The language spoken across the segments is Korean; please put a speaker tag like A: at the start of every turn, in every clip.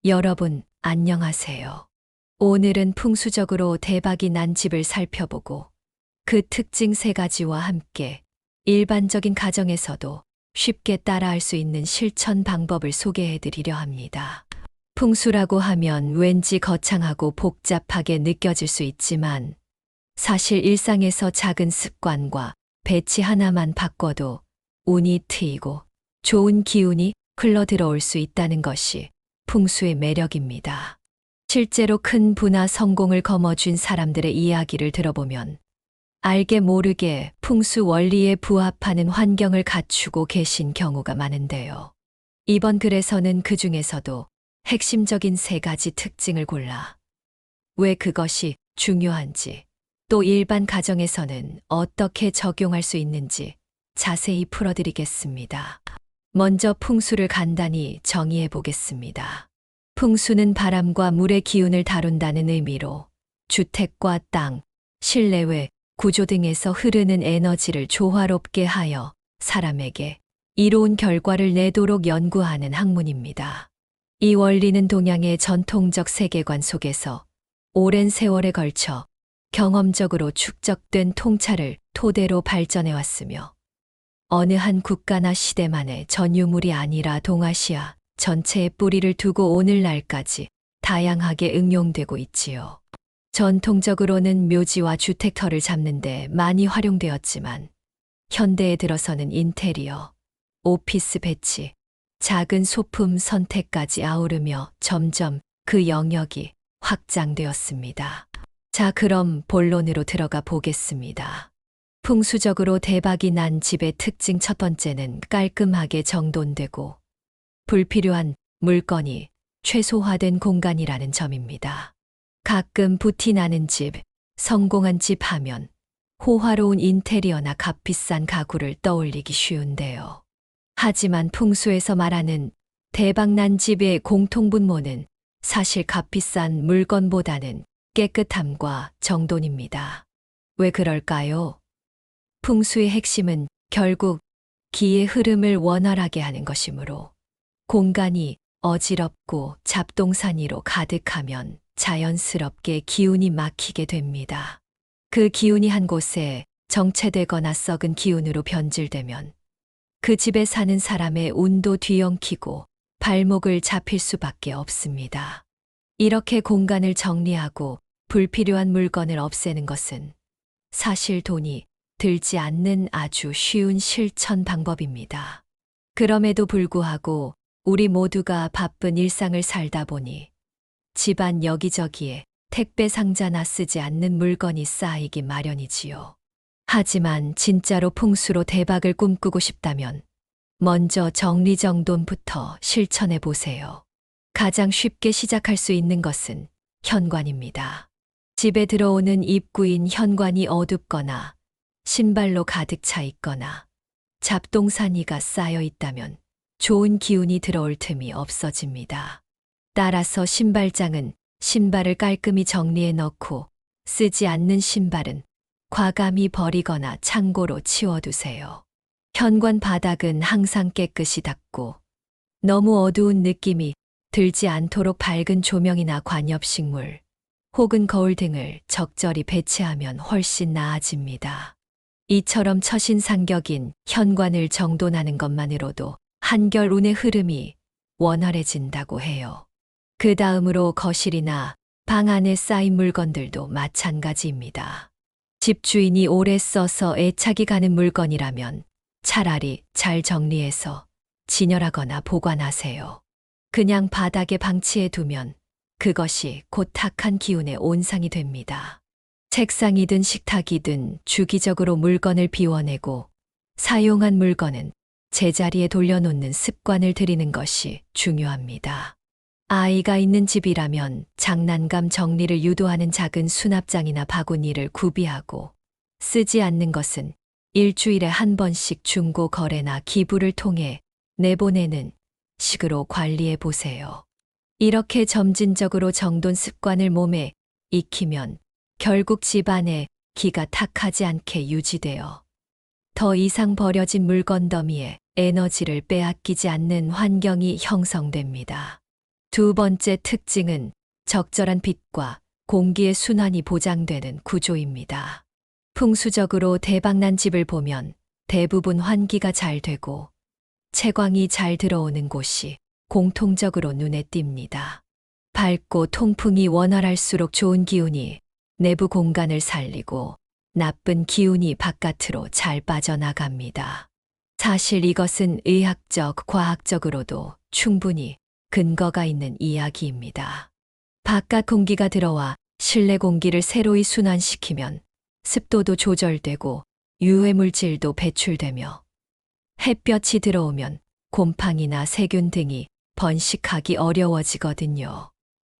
A: 여러분, 안녕하세요. 오늘은 풍수적으로 대박이 난 집을 살펴보고 그 특징 3가지와 함께 일반적인 가정에서도 쉽게 따라할 수 있는 실천 방법을 소개해 드리려 합니다. 풍수라고 하면 왠지 거창하고 복잡하게 느껴질 수 있지만 사실 일상에서 작은 습관과 배치 하나만 바꿔도 운이 트이고 좋은 기운이 흘러 들어올 수 있다는 것이 풍수의 매력입니다. 실제로 큰 부나 성공을 거머쥔 사람들의 이야기를 들어보면 알게 모르게 풍수 원리에 부합하는 환경을 갖추고 계신 경우가 많은데요. 이번 글에서는 그 중에서도 핵심적인 3가지 특징을 골라 왜 그것이 중요한지, 또 일반 가정에서는 어떻게 적용할 수 있는지 자세히 풀어드리겠습니다. 먼저 풍수를 간단히 정의해 보겠습니다. 풍수는 바람과 물의 기운을 다룬다는 의미로 주택과 땅, 실내외, 구조 등에서 흐르는 에너지를 조화롭게 하여 사람에게 이로운 결과를 내도록 연구하는 학문입니다. 이 원리는 동양의 전통적 세계관 속에서 오랜 세월에 걸쳐 경험적으로 축적된 통찰을 토대로 발전해 왔으며 어느 한 국가나 시대만의 전유물이 아니라 동아시아 전체에 뿌리를 두고 오늘날까지 다양하게 응용되고 있지요. 전통적으로는 묘지와 주택터를 잡는 데 많이 활용되었지만 현대에 들어서는 인테리어, 오피스 배치, 작은 소품 선택까지 아우르며 점점 그 영역이 확장되었습니다. 자, 그럼 본론으로 들어가 보겠습니다. 풍수적으로 대박이 난 집의 특징 첫 번째는 깔끔하게 정돈되고 불필요한 물건이 최소화된 공간이라는 점입니다. 가끔 부티 나는 집, 성공한 집 하면 호화로운 인테리어나 값비싼 가구를 떠올리기 쉬운데요. 하지만 풍수에서 말하는 대박난 집의 공통분모는 사실 값비싼 물건보다는 깨끗함과 정돈입니다. 왜 그럴까요? 풍수의 핵심은 결국 기의 흐름을 원활하게 하는 것이므로 공간이 어지럽고 잡동사니로 가득하면 자연스럽게 기운이 막히게 됩니다. 그 기운이 한 곳에 정체되거나 썩은 기운으로 변질되면 그 집에 사는 사람의 운도 뒤엉키고 발목을 잡힐 수밖에 없습니다. 이렇게 공간을 정리하고 불필요한 물건을 없애는 것은 사실 돈이 들지 않는 아주 쉬운 실천 방법입니다. 그럼에도 불구하고 우리 모두가 바쁜 일상을 살다 보니 집안 여기저기에 택배 상자나 쓰지 않는 물건이 쌓이기 마련이지요. 하지만 진짜로 풍수로 대박을 꿈꾸고 싶다면 먼저 정리정돈부터 실천해 보세요. 가장 쉽게 시작할 수 있는 것은 현관입니다. 집에 들어오는 입구인 현관이 어둡거나 신발로 가득 차 있거나 잡동사니가 쌓여 있다면 좋은 기운이 들어올 틈이 없어집니다. 따라서 신발장은 신발을 깔끔히 정리해 넣고 쓰지 않는 신발은 과감히 버리거나 창고로 치워두세요. 현관 바닥은 항상 깨끗이 닦고 너무 어두운 느낌이 들지 않도록 밝은 조명이나 관엽식물 혹은 거울 등을 적절히 배치하면 훨씬 나아집니다. 이처럼 처신상격인 현관을 정돈하는 것만으로도 한결 운의 흐름이 원활해진다고 해요. 그 다음으로 거실이나 방 안에 쌓인 물건들도 마찬가지입니다. 집주인이 오래 써서 애착이 가는 물건이라면 차라리 잘 정리해서 진열하거나 보관하세요. 그냥 바닥에 방치해 두면 그것이 곧 탁한 기운의 온상이 됩니다. 책상이든 식탁이든 주기적으로 물건을 비워내고 사용한 물건은 제자리에 돌려놓는 습관을 들이는 것이 중요합니다. 아이가 있는 집이라면 장난감 정리를 유도하는 작은 수납장이나 바구니를 구비하고 쓰지 않는 것은 일주일에 한 번씩 중고 거래나 기부를 통해 내보내는 식으로 관리해 보세요. 이렇게 점진적으로 정돈 습관을 몸에 익히면 결국 집안에 기가 탁하지 않게 유지되어 더 이상 버려진 물건 더미에 에너지를 빼앗기지 않는 환경이 형성됩니다. 두 번째 특징은 적절한 빛과 공기의 순환이 보장되는 구조입니다. 풍수적으로 대박난 집을 보면 대부분 환기가 잘 되고 채광이 잘 들어오는 곳이 공통적으로 눈에 띕니다. 밝고 통풍이 원활할수록 좋은 기운이 내부 공간을 살리고 나쁜 기운이 바깥으로 잘 빠져나갑니다. 사실 이것은 의학적, 과학적으로도 충분히 근거가 있는 이야기입니다. 바깥 공기가 들어와 실내 공기를 새로이 순환시키면 습도도 조절되고 유해 물질도 배출되며 햇볕이 들어오면 곰팡이나 세균 등이 번식하기 어려워지거든요.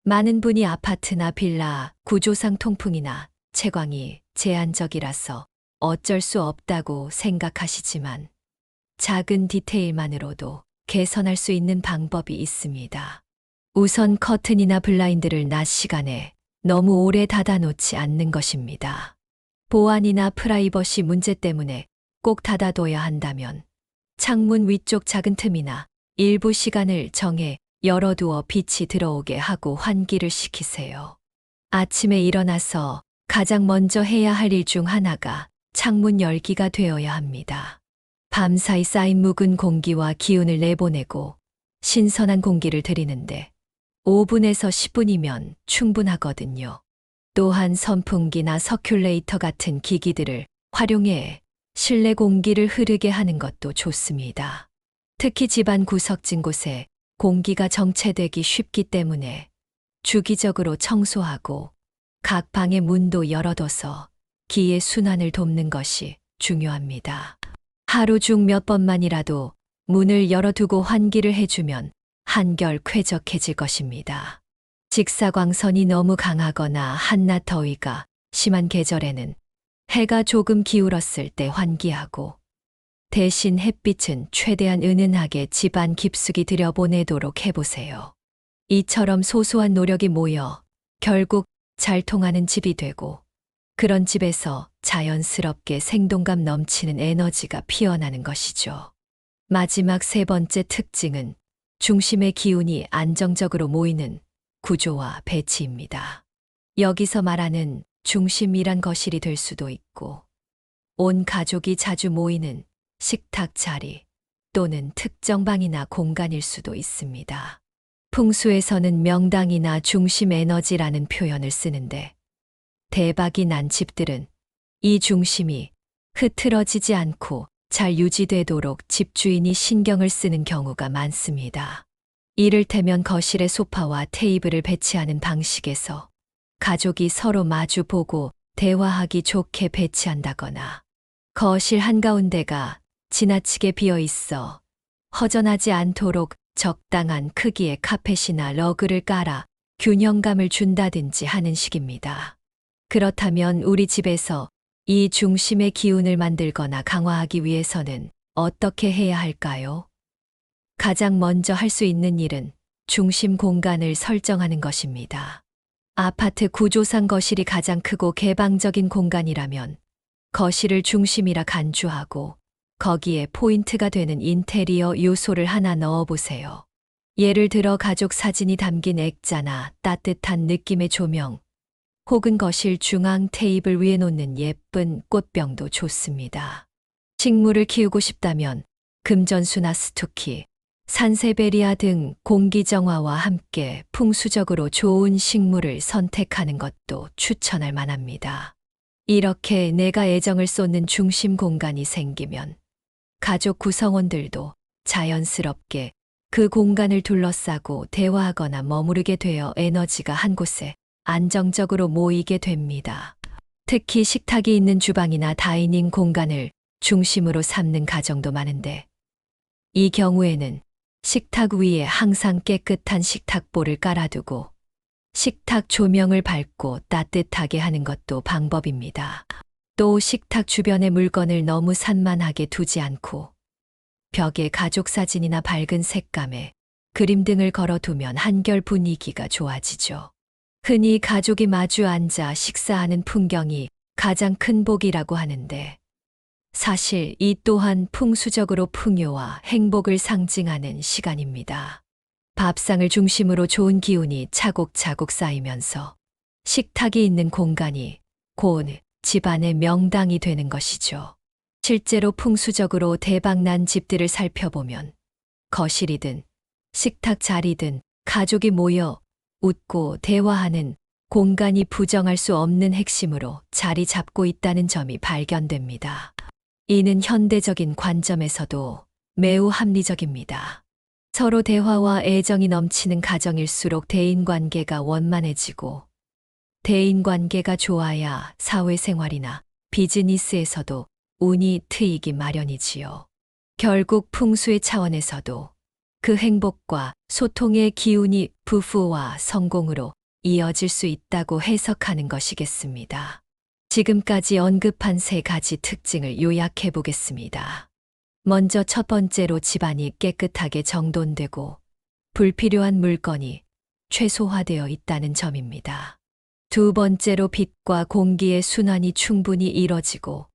A: 많은 분이 아파트나 빌라, 구조상 통풍이나 채광이 제한적이라서 어쩔 수 없다고 생각하시지만 작은 디테일만으로도 개선할 수 있는 방법이 있습니다. 우선 커튼이나 블라인드를 낮 시간에 너무 오래 닫아놓지 않는 것입니다. 보안이나 프라이버시 문제 때문에 꼭 닫아둬야 한다면 창문 위쪽 작은 틈이나 일부 시간을 정해 열어두어 빛이 들어오게 하고 환기를 시키세요. 아침에 일어나서 가장 먼저 해야 할 일 중 하나가 창문 열기가 되어야 합니다. 밤사이 쌓인 묵은 공기와 기운을 내보내고 신선한 공기를 들이는데 5분에서 10분이면 충분하거든요. 또한 선풍기나 서큘레이터 같은 기기들을 활용해 실내 공기를 흐르게 하는 것도 좋습니다. 특히 집안 구석진 곳에 공기가 정체되기 쉽기 때문에 주기적으로 청소하고 각 방의 문도 열어둬서 기의 순환을 돕는 것이 중요합니다. 하루 중 몇 번만이라도 문을 열어두고 환기를 해주면 한결 쾌적해질 것입니다. 직사광선이 너무 강하거나 한낮 더위가 심한 계절에는 해가 조금 기울었을 때 환기하고 대신 햇빛은 최대한 은은하게 집안 깊숙이 들여보내도록 해보세요. 이처럼 소소한 노력이 모여 결국 잘 통하는 집이 되고 그런 집에서 자연스럽게 생동감 넘치는 에너지가 피어나는 것이죠. 마지막 세 번째 특징은 중심의 기운이 안정적으로 모이는 구조와 배치입니다. 여기서 말하는 중심이란 거실이 될 수도 있고 온 가족이 자주 모이는 식탁 자리 또는 특정 방이나 공간일 수도 있습니다. 풍수에서는 명당이나 중심 에너지라는 표현을 쓰는데 대박이 난 집들은 이 중심이 흐트러지지 않고 잘 유지되도록 집주인이 신경을 쓰는 경우가 많습니다. 이를테면 거실에 소파와 테이블을 배치하는 방식에서 가족이 서로 마주 보고 대화하기 좋게 배치한다거나 거실 한가운데가 지나치게 비어 있어 허전하지 않도록 적당한 크기의 카펫이나 러그를 깔아 균형감을 준다든지 하는 식입니다. 그렇다면 우리 집에서 이 중심의 기운을 만들거나 강화하기 위해서는 어떻게 해야 할까요? 가장 먼저 할 수 있는 일은 중심 공간을 설정하는 것입니다. 아파트 구조상 거실이 가장 크고 개방적인 공간이라면 거실을 중심이라 간주하고 거기에 포인트가 되는 인테리어 요소를 하나 넣어보세요. 예를 들어 가족 사진이 담긴 액자나 따뜻한 느낌의 조명, 혹은 거실 중앙 테이블 위에 놓는 예쁜 꽃병도 좋습니다. 식물을 키우고 싶다면 금전수나 스투키, 산세베리아 등 공기 정화와 함께 풍수적으로 좋은 식물을 선택하는 것도 추천할 만합니다. 이렇게 내가 애정을 쏟는 중심 공간이 생기면 가족 구성원들도 자연스럽게 그 공간을 둘러싸고 대화하거나 머무르게 되어 에너지가 한 곳에 안정적으로 모이게 됩니다. 특히 식탁이 있는 주방이나 다이닝 공간을 중심으로 삼는 가정도 많은데 이 경우에는 식탁 위에 항상 깨끗한 식탁볼을 깔아두고 식탁 조명을 밝고 따뜻하게 하는 것도 방법입니다. 또 식탁 주변의 물건을 너무 산만하게 두지 않고 벽에 가족 사진이나 밝은 색감의 그림 등을 걸어두면 한결 분위기가 좋아지죠. 흔히 가족이 마주 앉아 식사하는 풍경이 가장 큰 복이라고 하는데 사실 이 또한 풍수적으로 풍요와 행복을 상징하는 시간입니다. 밥상을 중심으로 좋은 기운이 차곡차곡 쌓이면서 식탁이 있는 공간이 곧 집안의 명당이 되는 것이죠. 실제로 풍수적으로 대박난 집들을 살펴보면 거실이든 식탁 자리든 가족이 모여 웃고 대화하는 공간이 부정할 수 없는 핵심으로 자리 잡고 있다는 점이 발견됩니다. 이는 현대적인 관점에서도 매우 합리적입니다. 서로 대화와 애정이 넘치는 가정일수록 대인관계가 원만해지고, 대인관계가 좋아야 사회생활이나 비즈니스에서도 운이 트이기 마련이지요. 결국 풍수의 차원에서도 그 행복과 소통의 기운이 부부와 성공으로 이어질 수 있다고 해석하는 것이겠습니다. 지금까지 언급한 세 가지 특징을 요약해 보겠습니다. 먼저 첫 번째로 집안이 깨끗하게 정돈되고 불필요한 물건이 최소화되어 있다는 점입니다. 두 번째로 빛과 공기의 순환이 충분히 이뤄지고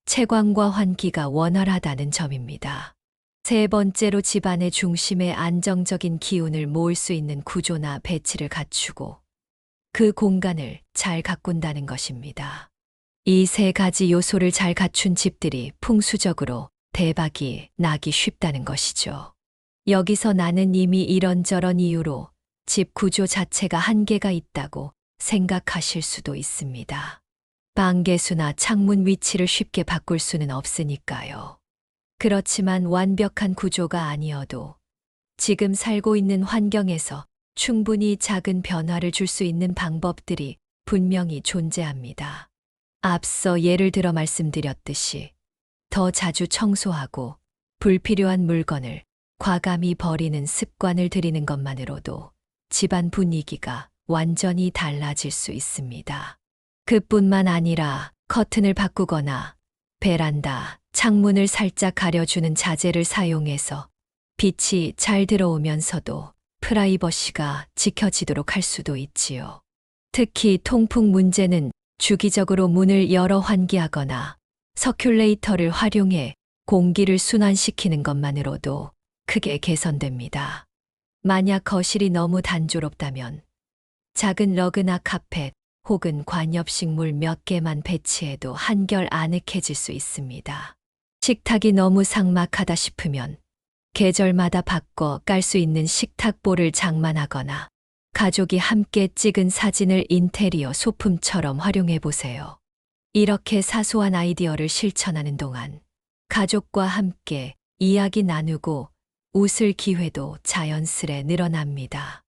A: 채광과 환기가 원활하다는 점입니다. 세 번째로 집안의 중심에 안정적인 기운을 모을 수 있는 구조나 배치를 갖추고 그 공간을 잘 가꾼다는 것입니다. 이 세 가지 요소를 잘 갖춘 집들이 풍수적으로 대박이 나기 쉽다는 것이죠. 여기서 나는 이미 이런저런 이유로 집 구조 자체가 한계가 있다고 생각하실 수도 있습니다. 방개수나 창문 위치를 쉽게 바꿀 수는 없으니까요. 그렇지만 완벽한 구조가 아니어도 지금 살고 있는 환경에서 충분히 작은 변화를 줄 수 있는 방법들이 분명히 존재합니다. 앞서 예를 들어 말씀드렸듯이 더 자주 청소하고 불필요한 물건을 과감히 버리는 습관을 들이는 것만으로도 집안 분위기가 완전히 달라질 수 있습니다. 그뿐만 아니라 커튼을 바꾸거나 베란다, 창문을 살짝 가려주는 자재를 사용해서 빛이 잘 들어오면서도 프라이버시가 지켜지도록 할 수도 있지요. 특히 통풍 문제는 주기적으로 문을 열어 환기하거나 서큘레이터를 활용해 공기를 순환시키는 것만으로도 크게 개선됩니다. 만약 거실이 너무 단조롭다면 작은 러그나 카펫 혹은 관엽식물 몇 개만 배치해도 한결 아늑해질 수 있습니다. 식탁이 너무 삭막하다 싶으면 계절마다 바꿔 깔 수 있는 식탁볼을 장만하거나 가족이 함께 찍은 사진을 인테리어 소품처럼 활용해 보세요. 이렇게 사소한 아이디어를 실천하는 동안 가족과 함께 이야기 나누고 웃을 기회도 자연스레 늘어납니다.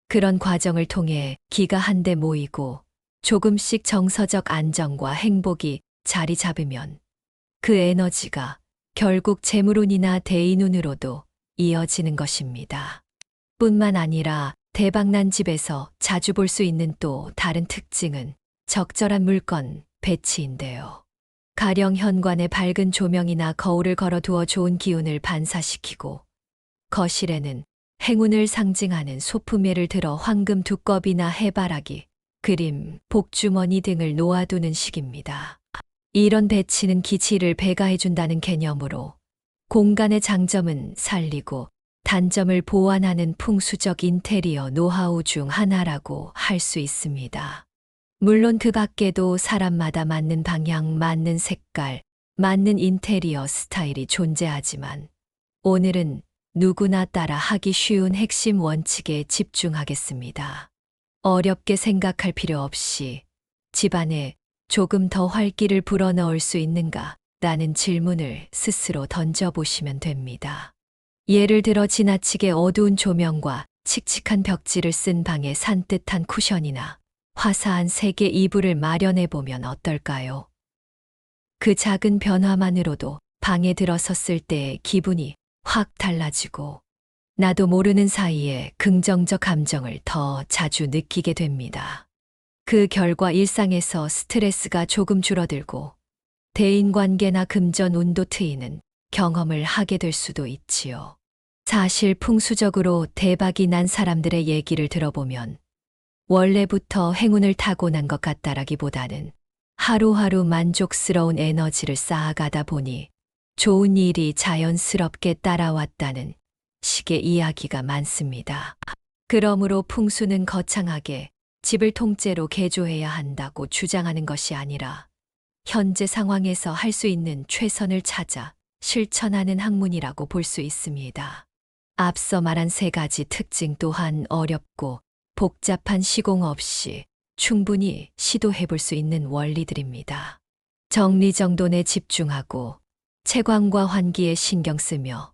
A: 그런 과정을 통해 기가 한데 모이고 조금씩 정서적 안정과 행복이 자리 잡으면 그 에너지가 결국 재물운이나 대인운으로도 이어지는 것입니다. 뿐만 아니라 대박난 집에서 자주 볼 수 있는 또 다른 특징은 적절한 물건 배치인데요. 가령 현관에 밝은 조명이나 거울을 걸어두어 좋은 기운을 반사시키고 거실에는 행운을 상징하는 소품예를 들어 황금 두꺼비나 해바라기, 그림, 복주머니 등을 놓아두는 식입니다. 이런 배치는 기치를 배가해준다는 개념으로 공간의 장점은 살리고 단점을 보완하는 풍수적 인테리어 노하우 중 하나라고 할 수 있습니다. 물론 그 밖에도 사람마다 맞는 방향, 맞는 색깔, 맞는 인테리어 스타일이 존재하지만 오늘은 누구나 따라 하기 쉬운 핵심 원칙에 집중하겠습니다. 어렵게 생각할 필요 없이 집안에 조금 더 활기를 불어넣을 수 있는가? 라는 질문을 스스로 던져보시면 됩니다. 예를 들어 지나치게 어두운 조명과 칙칙한 벽지를 쓴 방에 산뜻한 쿠션이나 화사한 색의 이불을 마련해 보면 어떨까요? 그 작은 변화만으로도 방에 들어섰을 때의 기분이 확 달라지고 나도 모르는 사이에 긍정적 감정을 더 자주 느끼게 됩니다. 그 결과 일상에서 스트레스가 조금 줄어들고 대인관계나 금전 운도 트이는 경험을 하게 될 수도 있지요. 사실 풍수적으로 대박이 난 사람들의 얘기를 들어보면 원래부터 행운을 타고난 것 같다라기보다는 하루하루 만족스러운 에너지를 쌓아가다 보니 좋은 일이 자연스럽게 따라왔다는 식의 이야기가 많습니다. 그러므로 풍수는 거창하게 집을 통째로 개조해야 한다고 주장하는 것이 아니라 현재 상황에서 할 수 있는 최선을 찾아 실천하는 학문이라고 볼 수 있습니다. 앞서 말한 세 가지 특징 또한 어렵고 복잡한 시공 없이 충분히 시도해 볼 수 있는 원리들입니다. 정리정돈에 집중하고 채광과 환기에 신경 쓰며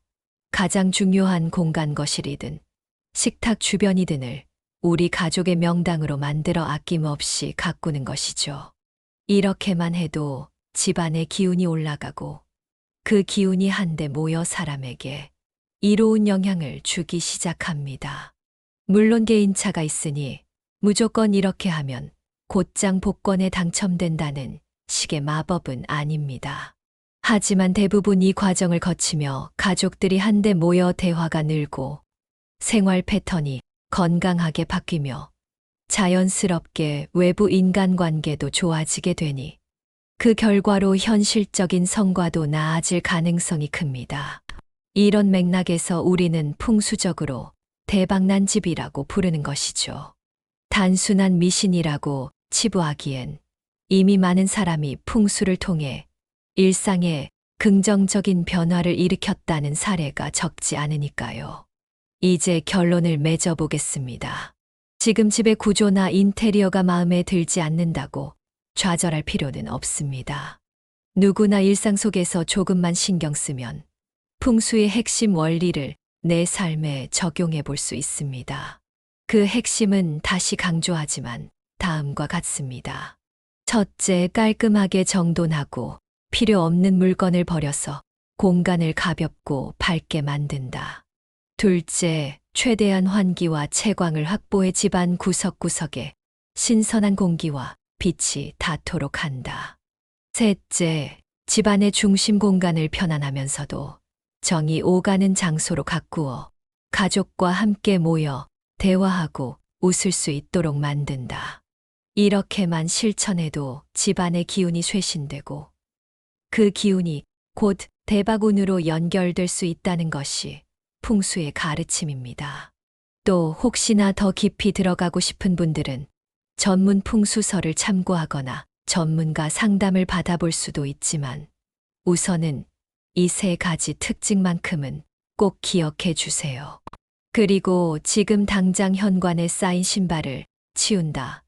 A: 가장 중요한 공간 거실이든 식탁 주변이든을 우리 가족의 명당으로 만들어 아낌없이 가꾸는 것이죠. 이렇게만 해도 집안의 기운이 올라가고 그 기운이 한데 모여 사람에게 이로운 영향을 주기 시작합니다. 물론 개인차가 있으니 무조건 이렇게 하면 곧장 복권에 당첨된다는 식의 마법은 아닙니다. 하지만 대부분 이 과정을 거치며 가족들이 한데 모여 대화가 늘고 생활 패턴이 건강하게 바뀌며 자연스럽게 외부 인간관계도 좋아지게 되니 그 결과로 현실적인 성과도 나아질 가능성이 큽니다. 이런 맥락에서 우리는 풍수적으로 대박난 집이라고 부르는 것이죠. 단순한 미신이라고 치부하기엔 이미 많은 사람이 풍수를 통해 일상에 긍정적인 변화를 일으켰다는 사례가 적지 않으니까요. 이제 결론을 맺어보겠습니다. 지금 집의 구조나 인테리어가 마음에 들지 않는다고 좌절할 필요는 없습니다. 누구나 일상 속에서 조금만 신경 쓰면 풍수의 핵심 원리를 내 삶에 적용해 볼 수 있습니다. 그 핵심은 다시 강조하지만 다음과 같습니다. 첫째, 깔끔하게 정돈하고 필요 없는 물건을 버려서 공간을 가볍고 밝게 만든다. 둘째, 최대한 환기와 채광을 확보해 집안 구석구석에 신선한 공기와 빛이 닿도록 한다. 셋째, 집안의 중심 공간을 편안하면서도 정이 오가는 장소로 가꾸어 가족과 함께 모여 대화하고 웃을 수 있도록 만든다. 이렇게만 실천해도 집안의 기운이 쇄신되고 그 기운이 곧 대박운으로 연결될 수 있다는 것이 풍수의 가르침입니다. 또 혹시나 더 깊이 들어가고 싶은 분들은 전문 풍수서를 참고하거나 전문가 상담을 받아볼 수도 있지만 우선은 이 세 가지 특징만큼은 꼭 기억해 주세요. 그리고 지금 당장 현관에 쌓인 신발을 치운다.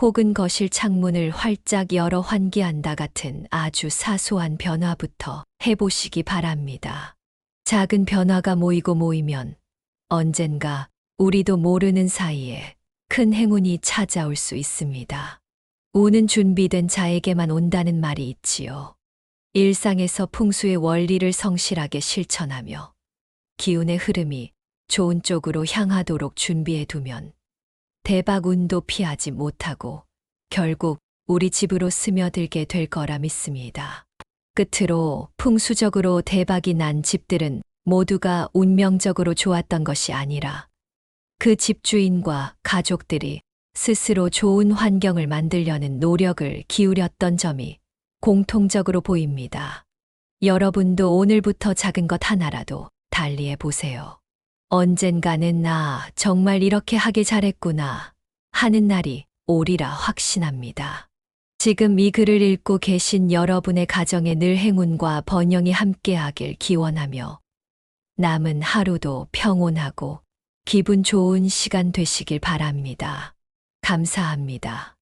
A: 혹은 거실 창문을 활짝 열어 환기한다 같은 아주 사소한 변화부터 해보시기 바랍니다. 작은 변화가 모이면 언젠가 우리도 모르는 사이에 큰 행운이 찾아올 수 있습니다. 운은 준비된 자에게만 온다는 말이 있지요. 일상에서 풍수의 원리를 성실하게 실천하며 기운의 흐름이 좋은 쪽으로 향하도록 준비해 두면 대박 운도 피하지 못하고 결국 우리 집으로 스며들게 될 거라 믿습니다. 끝으로 풍수적으로 대박이 난 집들은 모두가 운명적으로 좋았던 것이 아니라 그 집주인과 가족들이 스스로 좋은 환경을 만들려는 노력을 기울였던 점이 공통적으로 보입니다. 여러분도 오늘부터 작은 것 하나라도 달리해 보세요. 언젠가는 나 정말 이렇게 하길 잘했구나 하는 날이 오리라 확신합니다. 지금 이 글을 읽고 계신 여러분의 가정에 늘 행운과 번영이 함께하길 기원하며 남은 하루도 평온하고 기분 좋은 시간 되시길 바랍니다. 감사합니다.